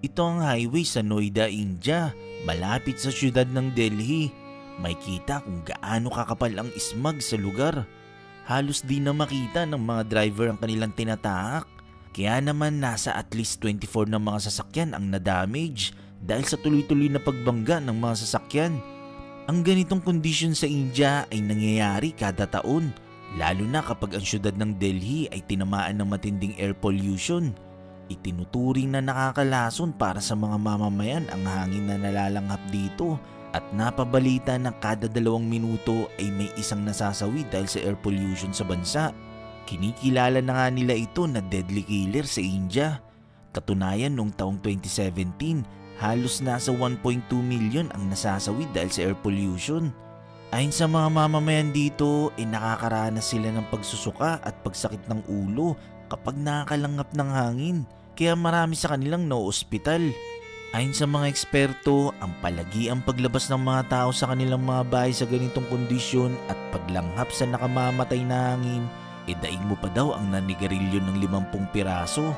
Ito ang highway sa Noida, India, malapit sa siyudad ng Delhi. May kita kung gaano kakapal ang ismag sa lugar. Halos di na makita ng mga driver ang kanilang tinatahak. Kaya naman nasa at least 24 ng mga sasakyan ang na-damage dahil sa tuloy-tuloy na pagbangga ng mga sasakyan. Ang ganitong kondisyon sa India ay nangyayari kada taon, lalo na kapag ang siyudad ng Delhi ay tinamaan ng matinding air pollution. Itinuturing na nakakalason para sa mga mamamayan ang hangin na nalalanghap dito at napabalita na kada 2 minuto ay may isang nasasawi dahil sa air pollution sa bansa. Kinikilala na nga nila ito na deadly killer sa India. Katunayan noong taong 2017, halos nasa 1.2 million ang nasasawi dahil sa air pollution. Ayon sa mga mamamayan dito, nakakaranas sila ng pagsusuka at pagsakit ng ulo kapag nakakalangap ng hangin, kaya marami sa kanilang no-ospital. Ayon sa mga eksperto, ang palagiang paglabas ng mga tao sa kanilang mga bahay sa ganitong kondisyon at paglanghap sa nakamamatay na hangin, daig mo pa daw ang nanigarilyo ng 50 piraso.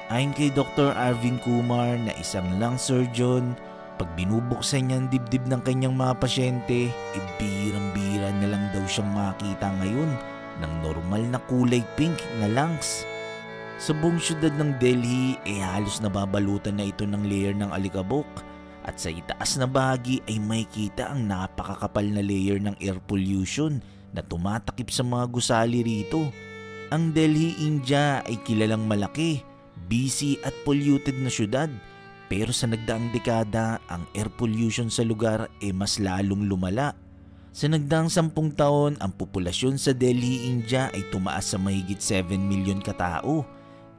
Ayon kay Dr. Arvind Kumar na isang lung surgeon, pag binubuksan niya ang dibdib ng kanyang mga pasyente, birang-bira na lang daw siyang makita ngayon ng normal na kulay pink na lungs. Sa buong syudad ng Delhi halos nababalutan na ito ng layer ng alikabok at sa itaas na bahagi ay makikita ang napakakapal na layer ng air pollution na tumatakip sa mga gusali rito. Ang Delhi, India ay kilalang malaki, busy at polluted na syudad, pero sa nagdaang dekada ang air pollution sa lugar mas lalong lumala. Sa nagdaang 10 taon, ang populasyon sa Delhi, India ay tumaas sa mahigit 7 milyon katao.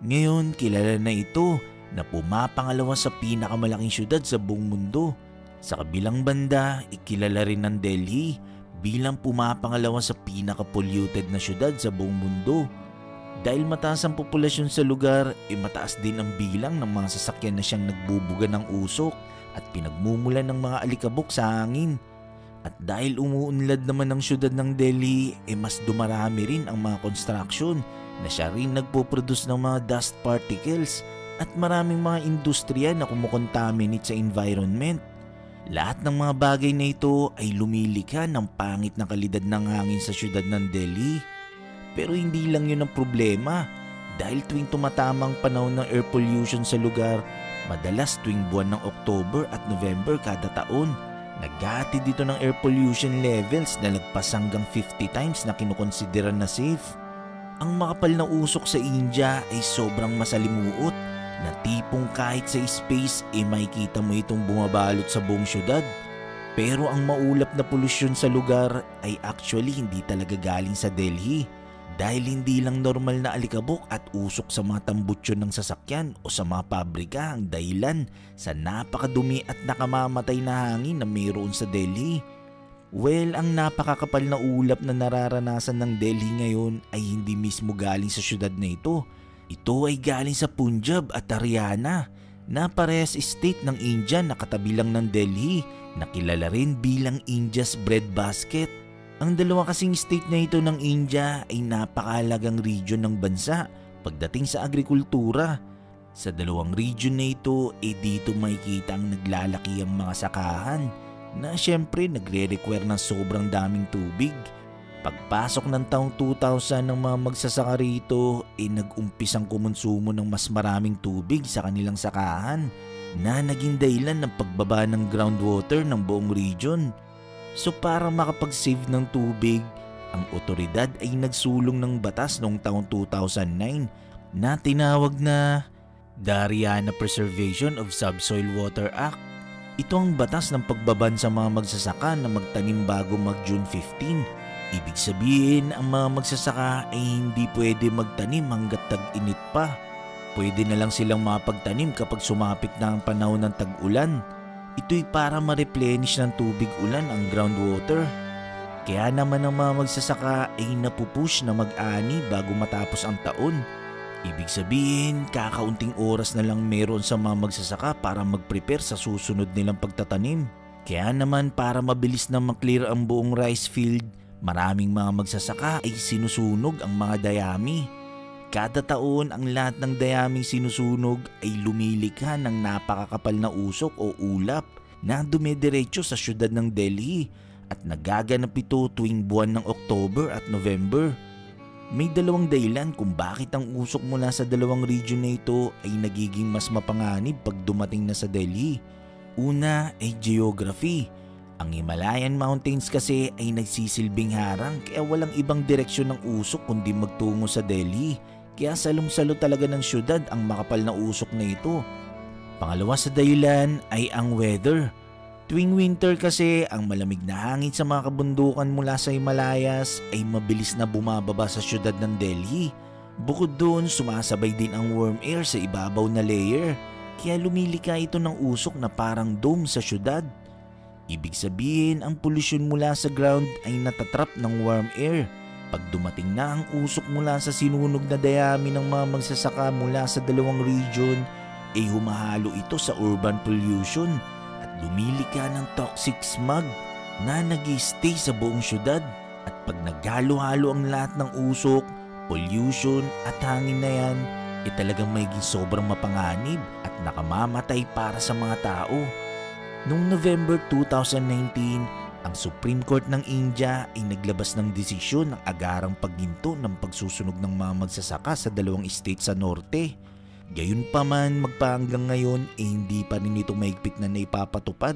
Ngayon, kilala na ito na pumapangalawa sa pinakamalaking syudad sa buong mundo. Sa kabilang banda, ikilala rin ng Delhi bilang pumapangalawa sa pinaka-polluted na syudad sa buong mundo. Dahil mataas ang populasyon sa lugar, mataas din ang bilang ng mga sasakyan na siyang nagbubuga ng usok at pinagmumulan ng mga alikabok sa hangin. At dahil umuunlad naman ang syudad ng Delhi, mas dumarami rin ang mga construction na siya rin nagpo-produce ng mga dust particles at maraming mga industriya na kumukontaminate sa environment. Lahat ng mga bagay na ito ay lumilikha ng pangit na kalidad ng hangin sa syudad ng Delhi. Pero hindi lang yun ang problema dahil tuwing tumatamang panahon ng air pollution sa lugar, madalas tuwing buwan ng October at November kada taon, naghahatid dito ng air pollution levels na lagpas hanggang 50 times na kinukonsidera na safe. Ang makapal na usok sa India ay sobrang masalimuot na tipong kahit sa space makikita mo itong bumabalot sa buong syudad. Pero ang maulap na polusyon sa lugar ay actually hindi talaga galing sa Delhi dahil hindi lang normal na alikabok at usok sa mga tambutsyon ng sasakyan o sa mga pabrika ang dahilan sa napakadumi at nakamamatay na hangin na mayroon sa Delhi. Well, ang napakakapal na ulap na nararanasan ng Delhi ngayon ay hindi mismo galing sa syudad na ito. Ito ay galing sa Punjab at Haryana na parehas state ng India na katabi lang ng Delhi na kilala rin bilang India's breadbasket. Ang dalawa kasing state na ito ng India ay napakahalagang region ng bansa pagdating sa agrikultura. Sa dalawang region na ito, dito makikita ang naglalaki ang mga sakahan na syempre nagre-require ng sobrang daming tubig. Pagpasok ng taong 2000 ng mga magsasaka rito, nag-umpisang kumonsumo ng mas maraming tubig sa kanilang sakahan na naging dahilan ng pagbaba ng groundwater ng buong region. So para makapag-save ng tubig, ang otoridad ay nagsulong ng batas noong taong 2009 na tinawag na The Haryana Preservation of Subsoil Water Act. Ito ang batas ng pagbaban sa mga magsasaka na magtanim bago mag-June 15. Ibig sabihin, ang mga magsasaka ay hindi pwede magtanim hanggat tag-init pa. Pwede na lang silang mapagtanim kapag sumapit na ang panahon ng tag-ulan. Ito'y para ma-replenish ng tubig ulan ang groundwater. Kaya naman ang mga magsasaka ay napupush na mag-ani bago matapos ang taon. Ibig sabihin, kakaunting oras na lang meron sa mga magsasaka para mag-prepare sa susunod nilang pagtatanim. Kaya naman para mabilis na maklear ang buong rice field, maraming mga magsasaka ay sinusunog ang mga dayami. Kada taon ang lahat ng dayaming sinusunog ay lumilikha ng napakakapal na usok o ulap na dumidiretso sa syudad ng Delhi at nagaganap ito tuwing buwan ng October at November. May dalawang dahilan kung bakit ang usok mula sa dalawang region na ito ay nagiging mas mapanganib pag dumating na sa Delhi. Una ay geography. Ang Himalayan Mountains kasi ay nagsisilbing harang kaya walang ibang direksyon ng usok kundi magtungo sa Delhi. Kaya salong-salo talaga ng syudad ang makapal na usok na ito. Pangalawa sa dahilan ay ang weather. Tuwing winter kasi ang malamig na hangin sa mga kabundukan mula sa Himalayas ay mabilis na bumababa sa syudad ng Delhi. Bukod doon sumasabay din ang warm air sa ibabaw na layer. Kaya lumilika ito ng usok na parang dome sa syudad. Ibig sabihin ang polusyon mula sa ground ay natatrap ng warm air. Pag dumating na ang usok mula sa sinunog na dayami ng mga magsasaka mula sa dalawang region, ay humahalo ito sa urban pollution at lumilika ng toxic smog na nag-i-stay sa buong syudad. At pag naghalo-halo ang lahat ng usok, pollution at hangin na yan, ay talagang magiging sobrang mapanganib at nakamamatay para sa mga tao. Noong November 2019, ang Supreme Court ng India ay naglabas ng desisyon ng agarang pagginto ng pagsusunog ng mga magsasaka sa dalawang state sa norte. Gayunpaman, magpahanggang ngayon hindi pa rin ito mahigpit na naipapatupad.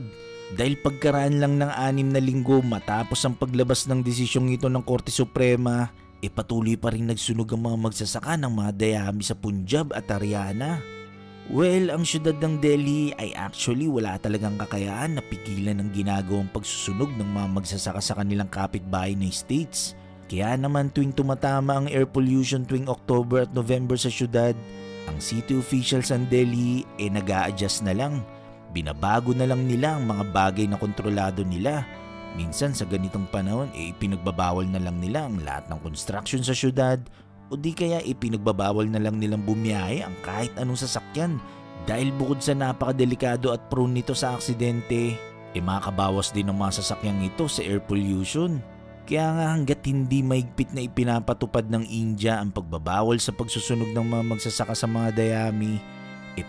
Dahil pagkaraan lang ng 6 na linggo matapos ang paglabas ng desisyong ito ng Korte Suprema, patuloy pa rin nagsunog ang mga magsasaka ng mga dayami sa Punjab at Haryana. Well, ang syudad ng Delhi ay actually wala talagang kakayahan na pigilan ng ginagawang pagsusunog ng mga magsasaka sa kanilang kapitbahay na states. Kaya naman tuwing tumatama ang air pollution tuwing October at November sa syudad, ang city officials ng Delhi nag-a-adjust na lang. Binabago na lang nila ang mga bagay na kontrolado nila. Minsan sa ganitong panahon ipinagbabawal na lang nila ang lahat ng construction sa syudad o di kaya ipinagbabawal na lang nilang bumiyahe ang kahit anong sasakyan dahil bukod sa napakadelikado at prone nito sa aksidente, makabawas din ang mga sasakyang ito sa air pollution. Kaya nga hanggat hindi mahigpit na ipinapatupad ng India ang pagbabawal sa pagsusunog ng mga magsasaka sa mga dayami,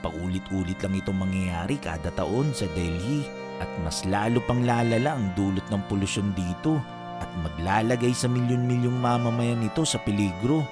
paulit-ulit lang itong mangyayari kada taon sa Delhi at mas lalo pang lalala ang dulot ng polusyon dito at maglalagay sa milyon-milyong mamamayan nito sa peligro.